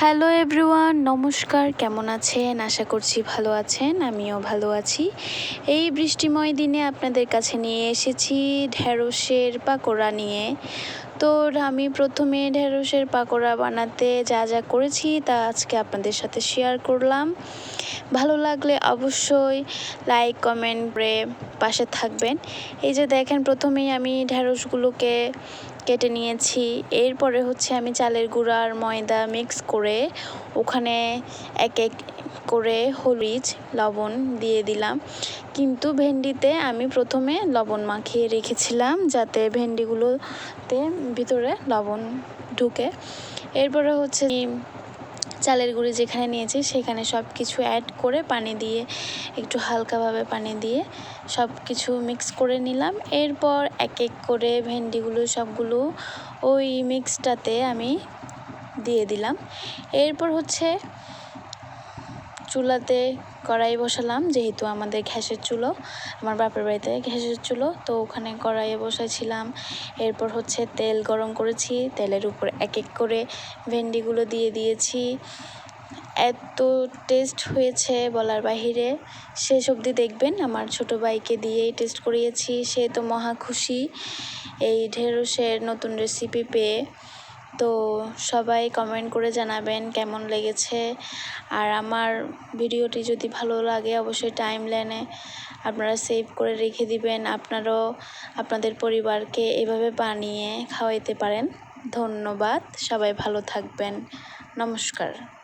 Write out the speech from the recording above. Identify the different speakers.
Speaker 1: Hello everyone, নমস্কার। কেমন আছেন? আশা করছি ভালো আছেন। আমিও ভালো আছি। এই বৃষ্টিময় দিনে আপনাদের কাছে নিয়ে এসেছি ঢ্যাঁড়সের পাকোড়া নিয়ে। তো আমি প্রথমে ঢ্যাঁড়সের পাকোড়া বানাতে যা যা করেছি তা আজকে আপনাদের সাথে শেয়ার করলাম। ভালো লাগলে অবশ্যই লাইক কমেন্ট করে পাশে থাকবেন। এই যে দেখেন, প্রথমেই আমি ঢ্যাঁড়সগুলোকে কেটে নিয়েছি। এরপরে আমি চালের গুঁড়া আর ময়দা মিক্স করে ওখানে এক এক করে হলুদ লবণ দিয়ে দিলাম। কিন্তু ভেন্ডিতে আমি প্রথমে লবণ মাখিয়ে রেখেছিলাম যাতে ভেন্ডিগুলোতে ভিতরে লবণ ঢুকে। এরপরে চালের গুঁড়ি যেখানে নিয়েছি সেখানে সব কিছু অ্যাড করে পানি দিয়ে একটু হালকাভাবে পানি দিয়ে সব কিছু মিক্স করে নিলাম। এরপর এক এক করে ভেন্ডিগুলো সবগুলো ওই মিক্সটাতে আমি দিয়ে দিলাম। এরপর চুলাতে কড়াই বসালাম, যেহেতু আমাদের গ্যাসের চুলো, আমার বাপের বাড়িতে গ্যাসের চুলো, তো ওখানে কড়াইয়ে বসাইছিলাম। এরপর তেল গরম করেছি, তেলের উপর এক এক করে ভেন্ডিগুলো দিয়ে দিয়েছি। এত টেস্ট হয়েছে বলার বাহিরে। শেষ অবধি দেখবেন। আমার ছোটো ভাইকে দিয়েই টেস্ট করিয়েছি, সে তো মহা খুশি এই ঢেঁড়সের নতুন রেসিপি পেয়ে। তো সবাই কমেন্ট করে জানাবেন কেমন লেগেছে। আর আমার ভিডিওটি যদি ভালো লাগে অবশ্যই টাইমলাইনে আপনারা সেভ করে রেখে দিবেন। আপনারাও আপনাদের পরিবারকে এভাবে বানিয়ে খাওয়াইতে পারেন। ধন্যবাদ, সবাই ভালো থাকবেন। নমস্কার।